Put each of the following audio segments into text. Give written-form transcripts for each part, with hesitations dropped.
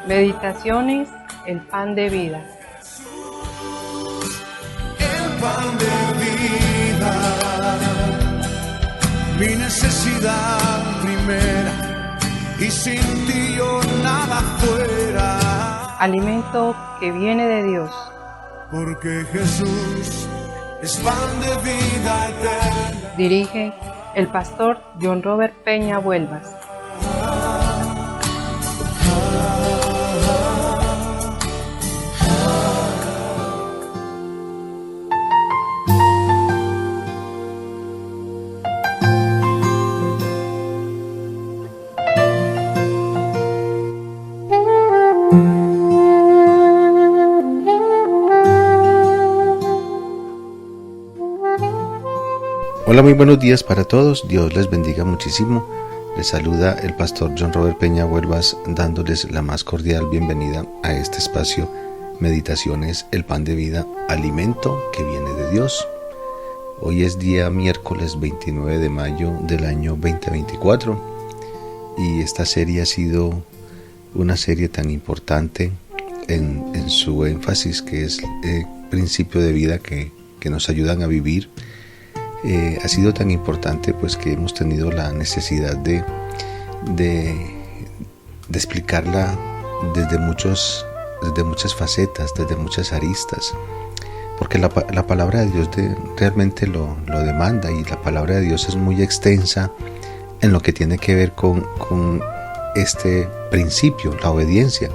Meditaciones, el pan de vida. El pan de vida, mi necesidad primera, y sin ti yo nada fuera. Alimento que viene de Dios. Porque Jesús es pan de vida eterna. Dirige el pastor John Robert Peña Vuelvas. Hola, muy buenos días para todos, Dios les bendiga muchísimo. Les saluda el pastor John Robert Peña Vuelvas, dándoles la más cordial bienvenida a este espacio Meditaciones, el pan de vida, alimento que viene de Dios. Hoy es día miércoles 29 de mayo del año 2024 y esta serie ha sido una serie tan importante en su énfasis, que es el principio de vida que nos ayudan a vivir. Ha sido tan importante pues que hemos tenido la necesidad de explicarla desde muchas facetas, desde muchas aristas, porque la palabra de Dios realmente lo demanda, y la palabra de Dios es muy extensa en lo que tiene que ver con este principio, la obediencia.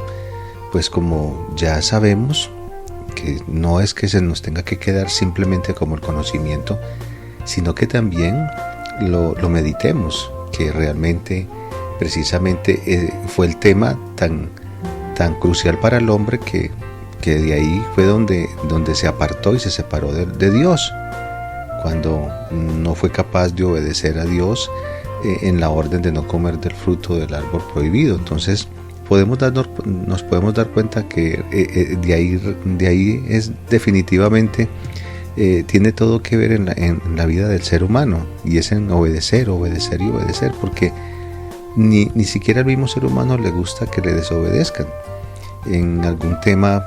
Pues como ya sabemos, que no es que se nos tenga que quedar simplemente como el conocimiento, sino que también lo meditemos, que realmente precisamente fue el tema tan crucial para el hombre que de ahí fue donde se apartó y se separó de Dios, cuando no fue capaz de obedecer a Dios en la orden de no comer del fruto del árbol prohibido. Entonces nos podemos dar cuenta que de ahí es definitivamente tiene todo que ver en la vida del ser humano, y es en obedecer, porque ni siquiera al mismo ser humano le gusta que le desobedezcan en algún tema.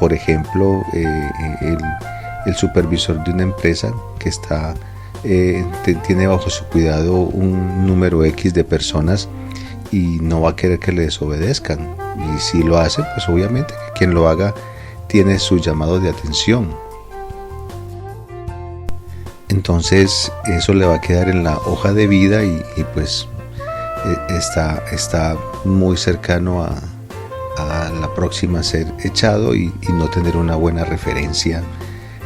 Por ejemplo, el supervisor de una empresa que tiene bajo su cuidado un número X de personas y no va a querer que le desobedezcan, y si lo hace, pues obviamente que quien lo haga tiene su llamado de atención. Entonces eso le va a quedar en la hoja de vida y pues está muy cercano a la próxima a ser echado y no tener una buena referencia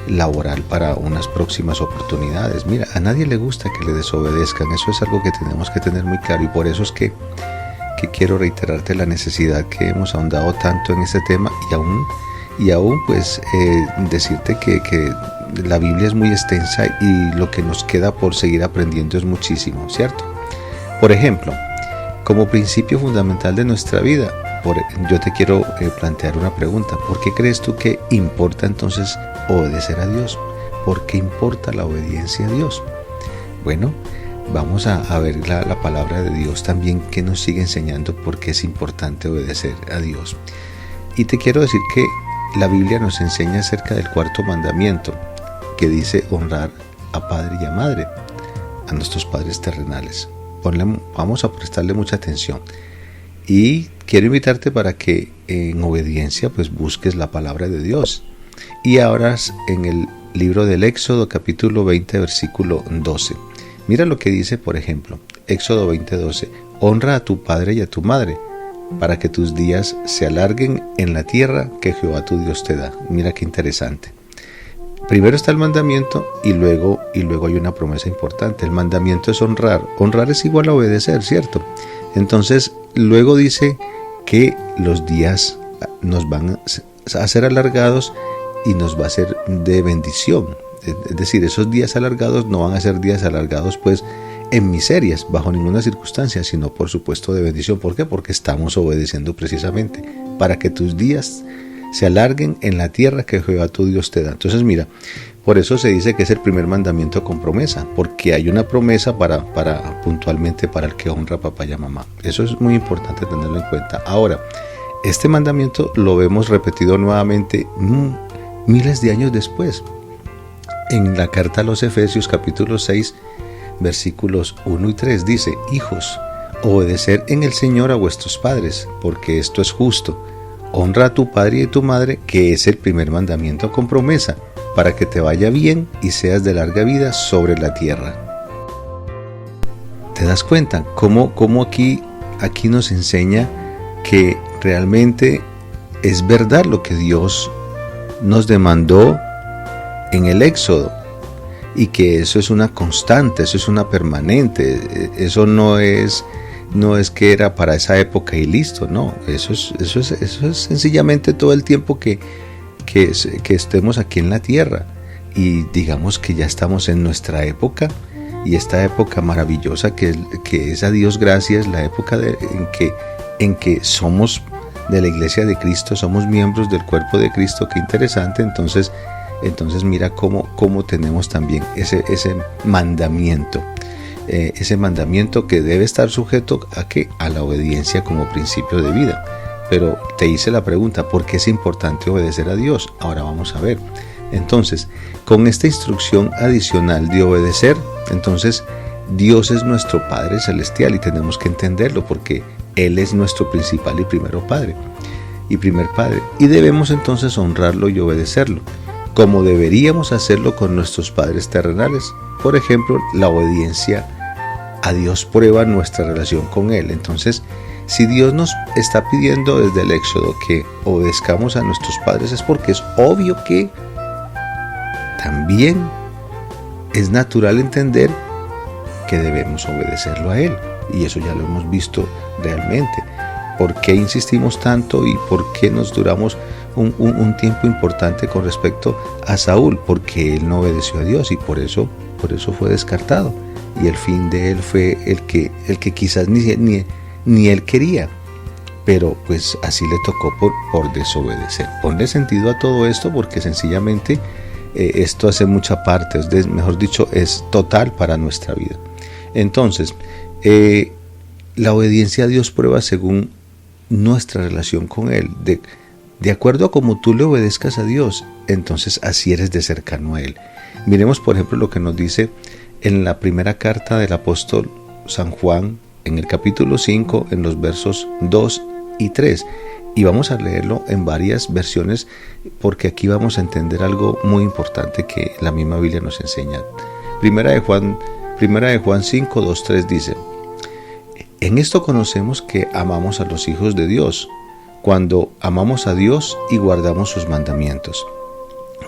laboral para unas próximas oportunidades. Mira, a nadie le gusta que le desobedezcan, eso es algo que tenemos que tener muy claro, y por eso es que quiero reiterarte la necesidad que hemos ahondado tanto en este tema, y aún pues decirte que la Biblia es muy extensa y lo que nos queda por seguir aprendiendo es muchísimo, ¿cierto? Por ejemplo, como principio fundamental de nuestra vida, yo te quiero plantear una pregunta. ¿Por qué crees tú que importa entonces obedecer a Dios? ¿Por qué importa la obediencia a Dios? Bueno, vamos a ver la palabra de Dios también, que nos sigue enseñando por qué es importante obedecer a Dios. Y te quiero decir que la Biblia nos enseña acerca del cuarto mandamiento, que dice honrar a padre y a madre, a nuestros padres terrenales. Vamos a prestarle mucha atención, y quiero invitarte para que en obediencia pues busques la palabra de Dios, y abras en el libro del Éxodo capítulo 20 versículo 12. Mira lo que dice, por ejemplo, Éxodo 20:12: honra a tu padre y a tu madre, para que tus días se alarguen en la tierra que Jehová tu Dios te da. Mira qué interesante. Primero está el mandamiento y luego hay una promesa importante. El mandamiento es honrar. Honrar es igual a obedecer, ¿cierto? Entonces, luego dice que los días nos van a ser alargados y nos va a ser de bendición. Es decir, esos días alargados no van a ser días alargados pues en miserias, bajo ninguna circunstancia, sino por supuesto de bendición. ¿Por qué? Porque estamos obedeciendo precisamente para que tus días se alarguen en la tierra que Jehová tu Dios te da. Entonces mira, por eso se dice que es el primer mandamiento con promesa, porque hay una promesa para puntualmente para el que honra a papá y a mamá. Eso es muy importante tenerlo en cuenta. Ahora, este mandamiento lo vemos repetido nuevamente miles de años después. En la carta a los Efesios capítulo 6, versículos 1 y 3 dice: hijos, obedecer en el Señor a vuestros padres, porque esto es justo. Honra a tu padre y a tu madre, que es el primer mandamiento con promesa, para que te vaya bien y seas de larga vida sobre la tierra. ¿Te das cuenta cómo aquí nos enseña que realmente es verdad lo que Dios nos demandó en el Éxodo? Y que eso es una constante, eso es una permanente, eso no es que era para esa época y listo, no, eso es sencillamente todo el tiempo que estemos aquí en la tierra, y digamos que ya estamos en nuestra época, y esta época maravillosa que es a Dios gracias, la época en que somos de la iglesia de Cristo, somos miembros del cuerpo de Cristo. Qué interesante. Entonces mira cómo tenemos también ese mandamiento que debe estar sujeto a la obediencia como principio de vida. Pero te hice la pregunta, ¿por qué es importante obedecer a Dios? Ahora vamos a ver. Entonces, con esta instrucción adicional de obedecer, entonces Dios es nuestro Padre Celestial, y tenemos que entenderlo porque Él es nuestro principal y primer Padre, y debemos entonces honrarlo y obedecerlo, como deberíamos hacerlo con nuestros padres terrenales. Por ejemplo, la obediencia a Dios prueba nuestra relación con Él. Entonces, si Dios nos está pidiendo desde el Éxodo que obedezcamos a nuestros padres, es porque es obvio que también es natural entender que debemos obedecerlo a Él. Y eso ya lo hemos visto realmente. ¿Por qué insistimos tanto y por qué nos duramos un tiempo importante con respecto a Saúl? Porque él no obedeció a Dios, y por eso fue descartado. Y el fin de él fue el que quizás ni él quería, pero pues así le tocó por desobedecer. Ponle sentido a todo esto, porque sencillamente esto hace mucha parte, mejor dicho, es total para nuestra vida. Entonces, la obediencia a Dios prueba según nuestra relación con Él. De acuerdo a cómo tú le obedezcas a Dios, entonces así eres de cercano a Él. Miremos, por ejemplo, lo que nos dice en la primera carta del apóstol San Juan, en el capítulo 5, en los versos 2 y 3. Y vamos a leerlo en varias versiones, porque aquí vamos a entender algo muy importante que la misma Biblia nos enseña. Primera de Juan 5, 2, 3 dice: en esto conocemos que amamos a los hijos de Dios, cuando amamos a Dios y guardamos sus mandamientos.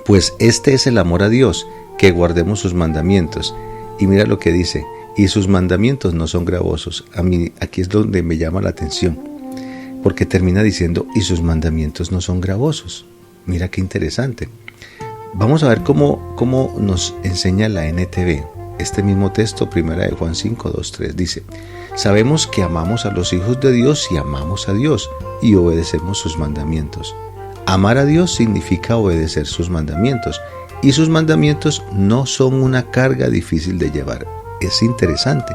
Pues este es el amor a Dios, que guardemos sus mandamientos. Y mira lo que dice: y sus mandamientos no son gravosos. A mí aquí es donde me llama la atención, porque termina diciendo: y sus mandamientos no son gravosos. Mira qué interesante. Vamos a ver cómo nos enseña la NTV. Este mismo texto, primera de Juan 5, 2, 3, dice: sabemos que amamos a los hijos de Dios y amamos a Dios y obedecemos sus mandamientos. Amar a Dios significa obedecer sus mandamientos, y sus mandamientos no son una carga difícil de llevar. Es interesante.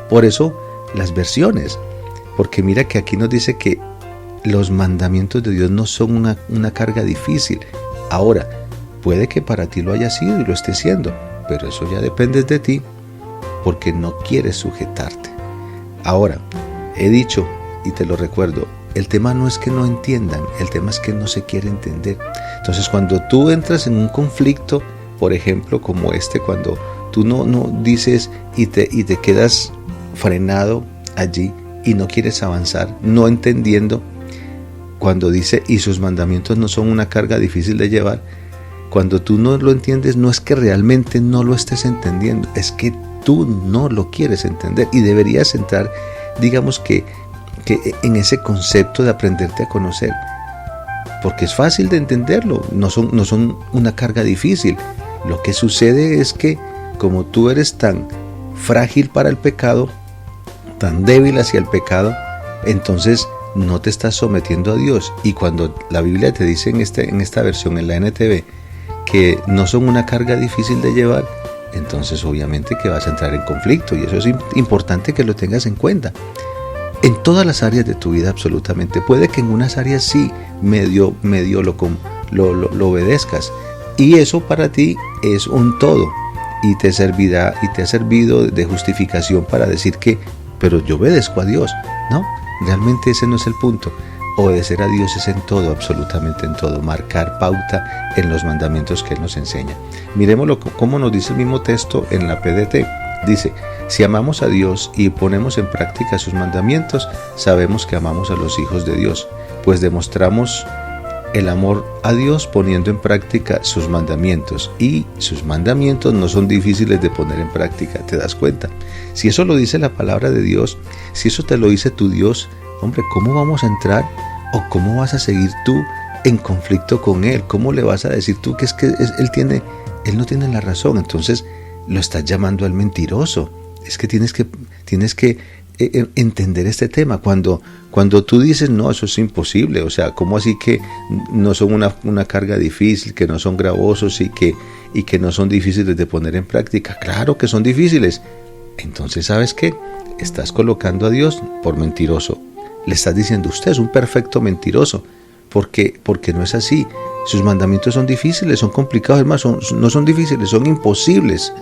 Por eso las versiones, porque mira que aquí nos dice que los mandamientos de Dios no son una carga difícil. Ahora, puede que para ti lo haya sido y lo esté siendo, pero eso ya depende de ti, porque no quieres sujetarte. Ahora, he dicho y te lo recuerdo, el tema no es que no entiendan, el tema es que no se quiere entender. Entonces, cuando tú entras en un conflicto, por ejemplo, como cuando tú no dices y te quedas frenado allí y no quieres avanzar, no entendiendo, cuando dice: y sus mandamientos no son una carga difícil de llevar, cuando tú no lo entiendes, no es que realmente no lo estés entendiendo, es que tú no lo quieres entender, y deberías entrar, digamos que en ese concepto de aprenderte a conocer, porque es fácil de entenderlo, no son una carga difícil. Lo que sucede es que como tú eres tan frágil para el pecado, tan débil hacia el pecado, entonces no te estás sometiendo a Dios. Y cuando la Biblia te dice en esta versión, en la NTV, que no son una carga difícil de llevar, entonces obviamente que vas a entrar en conflicto, y eso es importante que lo tengas en cuenta. En todas las áreas de tu vida, absolutamente. Puede que en unas áreas sí medio lo obedezcas. Y eso para ti es un todo. Y te ha servido de justificación para decir que, pero yo obedezco a Dios. No, realmente ese no es el punto. Obedecer a Dios es en todo, absolutamente en todo. Marcar pauta en los mandamientos que Él nos enseña. Miremoslo como nos dice el mismo texto en la PDT. Dice, si amamos a Dios y ponemos en práctica sus mandamientos, sabemos que amamos a los hijos de Dios, pues demostramos el amor a Dios poniendo en práctica sus mandamientos. Y sus mandamientos no son difíciles de poner en práctica, ¿te das cuenta? Si eso lo dice la palabra de Dios, si eso te lo dice tu Dios, hombre, ¿cómo vamos a entrar o cómo vas a seguir tú en conflicto con Él? ¿Cómo le vas a decir tú que Él no tiene la razón? Entonces lo estás llamando al mentiroso. Es que tienes que entender este tema. Cuando tú dices, no, eso es imposible, o sea, ¿cómo así que no son una carga difícil, que no son gravosos y que no son difíciles de poner en práctica? Claro que son difíciles. Entonces, ¿sabes qué? Estás colocando a Dios por mentiroso. Le estás diciendo, usted es un perfecto mentiroso, porque no es así. Sus mandamientos son difíciles, son complicados, hermano, no son difíciles, son imposibles.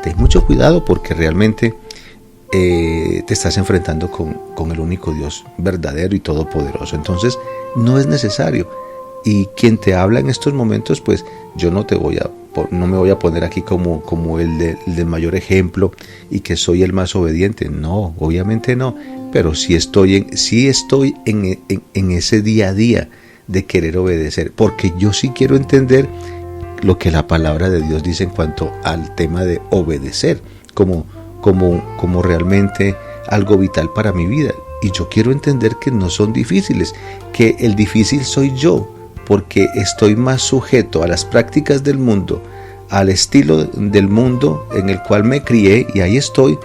Ten mucho cuidado porque realmente te estás enfrentando con el único Dios verdadero y todopoderoso. Entonces no es necesario. Y quien te habla en estos momentos, pues yo no me voy a poner aquí como el del mayor ejemplo y que soy el más obediente. No, obviamente no. Pero sí estoy en ese día a día de querer obedecer, porque yo sí quiero entender lo que la palabra de Dios dice en cuanto al tema de obedecer como realmente algo vital para mi vida. Y yo quiero entender que no son difíciles, que el difícil soy yo, porque estoy más sujeto a las prácticas del mundo, al estilo del mundo en el cual me crié, y ahí estoy,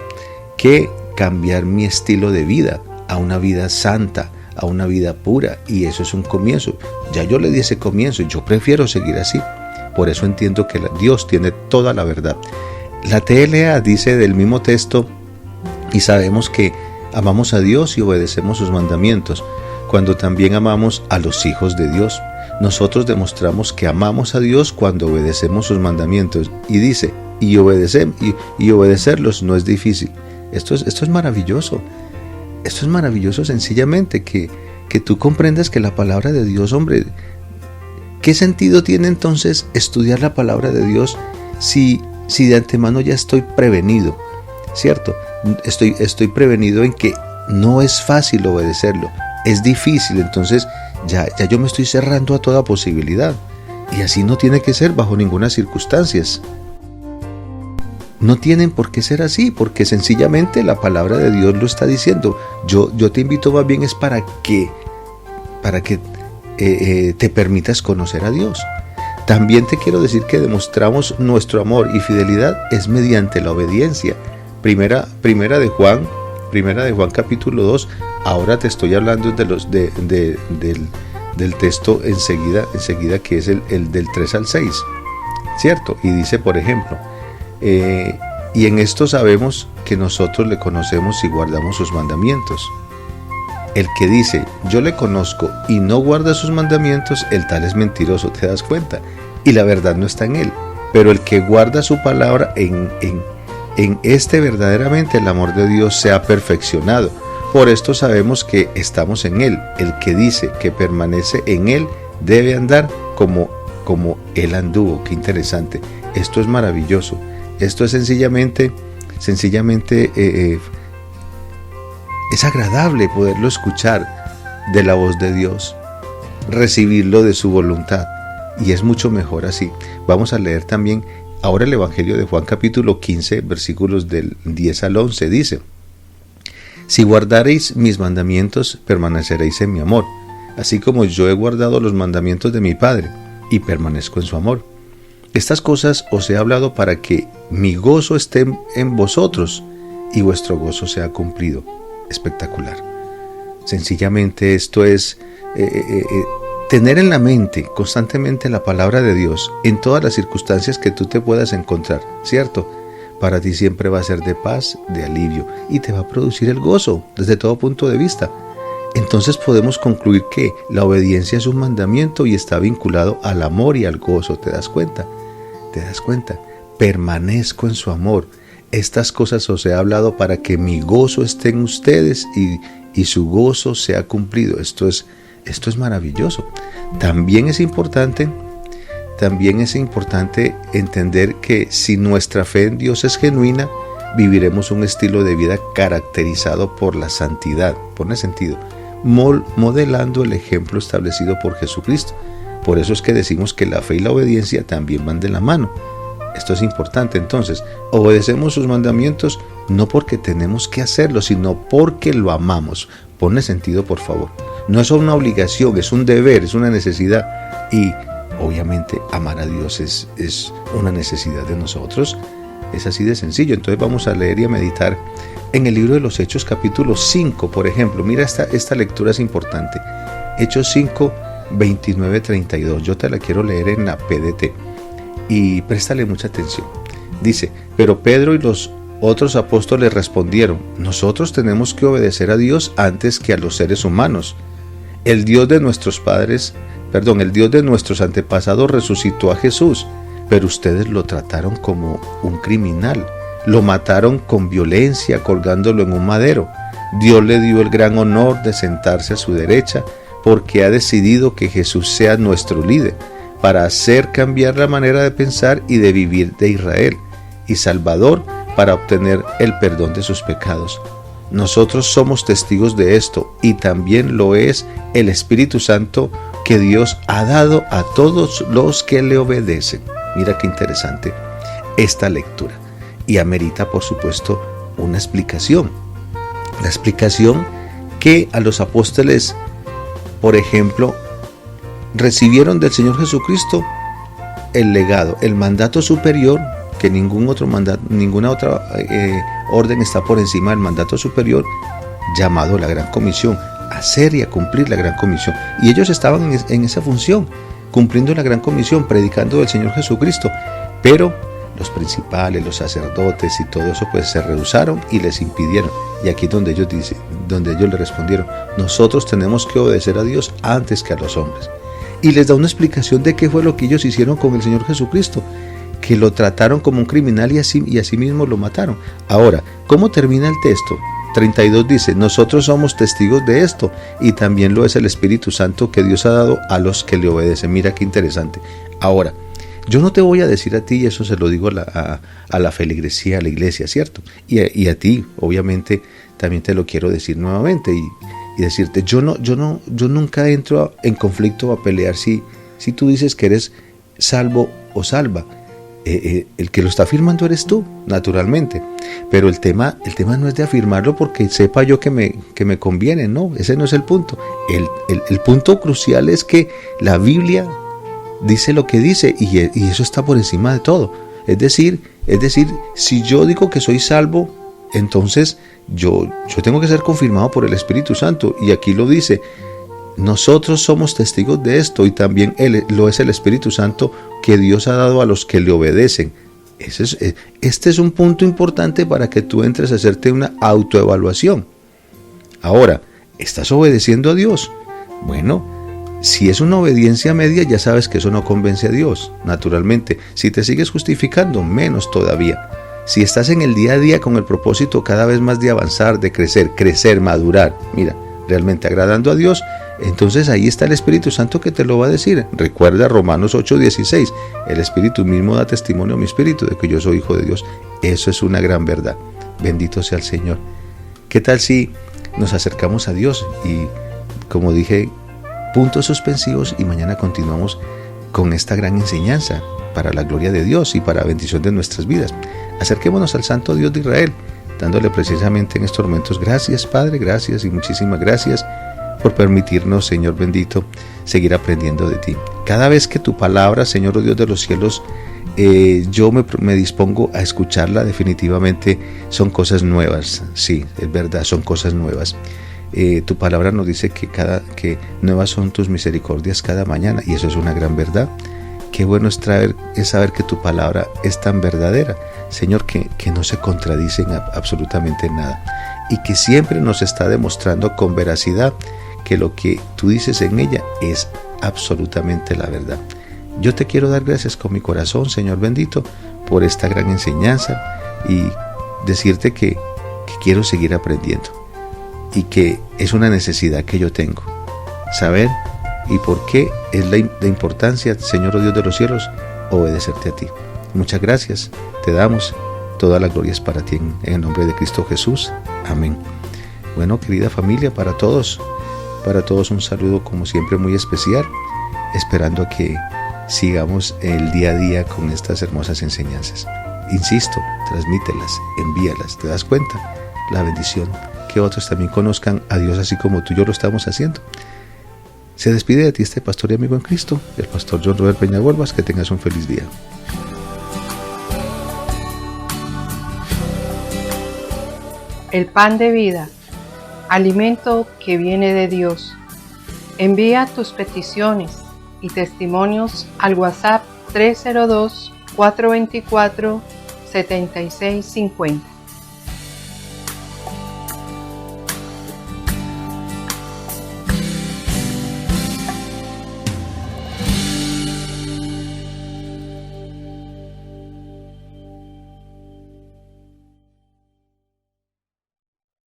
que cambiar mi estilo de vida a una vida santa, a una vida pura. Y eso es un comienzo. Ya yo le di ese comienzo y yo prefiero seguir así. Por eso entiendo que Dios tiene toda la verdad. La TLA dice del mismo texto, y sabemos que amamos a Dios y obedecemos sus mandamientos, cuando también amamos a los hijos de Dios. Nosotros demostramos que amamos a Dios cuando obedecemos sus mandamientos. Y dice, y obedecerlos no es difícil. Esto es maravilloso. Esto es maravilloso sencillamente, que tú comprendas que la palabra de Dios, hombre, ¿qué sentido tiene entonces estudiar la palabra de Dios si de antemano ya estoy prevenido? ¿Cierto? Estoy prevenido en que no es fácil obedecerlo, es difícil, entonces ya yo me estoy cerrando a toda posibilidad. Y así no tiene que ser bajo ninguna circunstancia. No tienen por qué ser así, porque sencillamente la palabra de Dios lo está diciendo. Yo te invito más bien es para que te permitas conocer a Dios. También te quiero decir que demostramos nuestro amor y fidelidad es mediante la obediencia. Primera de Juan capítulo 2. Ahora te estoy hablando del texto enseguida que es el del 3 al 6, ¿cierto? Y dice, por ejemplo, y en esto sabemos que nosotros le conocemos y guardamos sus mandamientos. El que dice, yo le conozco y no guarda sus mandamientos, el tal es mentiroso, ¿te das cuenta? Y la verdad no está en él. Pero el que guarda su palabra, en este verdaderamente el amor de Dios se ha perfeccionado. Por esto sabemos que estamos en él. El que dice que permanece en él debe andar como él anduvo. Qué interesante. Esto es maravilloso. Esto es sencillamente es agradable poderlo escuchar de la voz de Dios, recibirlo de su voluntad, y es mucho mejor así. Vamos a leer también ahora el Evangelio de Juan capítulo 15, versículos del 10 al 11. Dice, si guardareis mis mandamientos, permaneceréis en mi amor, así como yo he guardado los mandamientos de mi Padre, y permanezco en su amor. Estas cosas os he hablado para que mi gozo esté en vosotros y vuestro gozo sea cumplido. Espectacular. Sencillamente esto es tener en la mente constantemente la palabra de Dios en todas las circunstancias que tú te puedas encontrar, ¿cierto? para ti siempre va a ser de paz, de alivio, y te va a producir el gozo desde todo punto de vista. Entonces podemos concluir que la obediencia es un mandamiento y está vinculado al amor y al gozo. ¿Te das cuenta? ¿Te das cuenta? Permanezco en su amor. Estas cosas os he hablado para que mi gozo esté en ustedes y su gozo sea cumplido. Esto es maravilloso. También es importante entender que si nuestra fe en Dios es genuina, viviremos un estilo de vida caracterizado por la santidad. Pone sentido. Modelando el ejemplo establecido por Jesucristo. Por eso es que decimos que la fe y la obediencia también van de la mano. Esto es importante. Entonces, obedecemos sus mandamientos no porque tenemos que hacerlo, sino porque lo amamos. Ponle sentido, por favor. No es una obligación, es un deber, es una necesidad. Y obviamente amar a Dios es una necesidad de nosotros. Es así de sencillo. Entonces vamos a leer y a meditar en el libro de los Hechos, capítulo 5, por ejemplo. Mira, esta lectura es importante. Hechos 5, 29, 32. Yo te la quiero leer en la PDT. Y préstale mucha atención. Dice: pero Pedro y los otros apóstoles respondieron: nosotros tenemos que obedecer a Dios antes que a los seres humanos. El Dios de nuestros antepasados resucitó a Jesús, pero ustedes lo trataron como un criminal. Lo mataron con violencia, colgándolo en un madero. Dios le dio el gran honor de sentarse a su derecha, porque ha decidido que Jesús sea nuestro líder, para hacer cambiar la manera de pensar y de vivir de Israel, y Salvador para obtener el perdón de sus pecados. Nosotros somos testigos de esto, y también lo es el Espíritu Santo que Dios ha dado a todos los que le obedecen. Mira qué interesante esta lectura, y amerita, por supuesto, una explicación. La explicación que a los apóstoles, por ejemplo, recibieron del Señor Jesucristo el legado, el mandato superior, que ninguna otra orden está por encima del mandato superior, llamado la Gran Comisión, hacer y a cumplir la Gran Comisión. Y ellos estaban en esa función, cumpliendo la Gran Comisión, predicando del Señor Jesucristo. Pero los principales, los sacerdotes y todo eso, pues se rehusaron y les impidieron. Y aquí donde ellos le respondieron: nosotros tenemos que obedecer a Dios antes que a los hombres. Y les da una explicación de qué fue lo que ellos hicieron con el Señor Jesucristo, que lo trataron como un criminal y así mismo lo mataron. Ahora, ¿cómo termina el texto? 32 dice: nosotros somos testigos de esto, y también lo es el Espíritu Santo que Dios ha dado a los que le obedecen. Mira qué interesante. Ahora, yo no te voy a decir a ti, y eso se lo digo a la feligresía, a la iglesia, ¿cierto? Y a ti, obviamente, también te lo quiero decir nuevamente y decirte: yo nunca entro en conflicto a pelear si tú dices que eres salvo o salva. El que lo está afirmando eres tú, naturalmente. Pero el tema no es de afirmarlo porque sepa yo que me conviene, no, ese no es el punto. El punto crucial es que la Biblia dice lo que dice, y eso está por encima de todo. Es decir, si yo digo que soy salvo, entonces yo tengo que ser confirmado por el Espíritu Santo, y aquí lo dice: nosotros somos testigos de esto, y también lo es el Espíritu Santo que Dios ha dado a los que le obedecen. Este es un punto importante para que tú entres a hacerte una autoevaluación. Ahora, ¿estás obedeciendo a Dios? Bueno, si es una obediencia media, ya sabes que eso no convence a Dios, naturalmente. Si te sigues justificando, menos todavía. Si estás en el día a día con el propósito cada vez más de avanzar, de crecer, madurar, mira, realmente agradando a Dios, entonces ahí está el Espíritu Santo que te lo va a decir. Recuerda Romanos 8:16, el Espíritu mismo da testimonio a mi espíritu de que yo soy hijo de Dios. Eso es una gran verdad. Bendito sea el Señor. ¿Qué tal si nos acercamos a Dios? Y como dije, puntos suspensivos, y mañana continuamos con esta gran enseñanza para la gloria de Dios y para la bendición de nuestras vidas. Acerquémonos al Santo Dios de Israel, dándole precisamente en estos momentos gracias, Padre, gracias y muchísimas gracias por permitirnos, Señor bendito, seguir aprendiendo de ti. Cada vez que tu palabra, Señor, oh Dios de los cielos, yo me dispongo a escucharla, definitivamente son cosas nuevas. Sí, es verdad, son cosas nuevas. Tu palabra nos dice que nuevas son tus misericordias cada mañana, y eso es una gran verdad. qué bueno es saber que tu palabra es tan verdadera, Señor, que no se contradice en absolutamente nada y que siempre nos está demostrando con veracidad que lo que tú dices en ella es absolutamente la verdad. Yo te quiero dar gracias con mi corazón, Señor bendito, por esta gran enseñanza y decirte que quiero seguir aprendiendo y que es una necesidad que yo tengo, saber y por qué es la importancia, Señor Dios de los cielos, obedecerte a ti. Muchas gracias, te damos, toda la gloria es para ti en el nombre de Cristo Jesús. Amén. Bueno, querida familia, para todos un saludo como siempre muy especial, esperando a que sigamos el día a día con estas hermosas enseñanzas. Insisto, transmítelas, envíalas, ¿te das cuenta? La bendición, que otros también conozcan a Dios así como tú y yo lo estamos haciendo. Se despide de ti este pastor y amigo en Cristo, el pastor John Robert Peñaguelvas. Que tengas un feliz día. El pan de vida, alimento que viene de Dios. Envía tus peticiones y testimonios al WhatsApp 302-424-7650.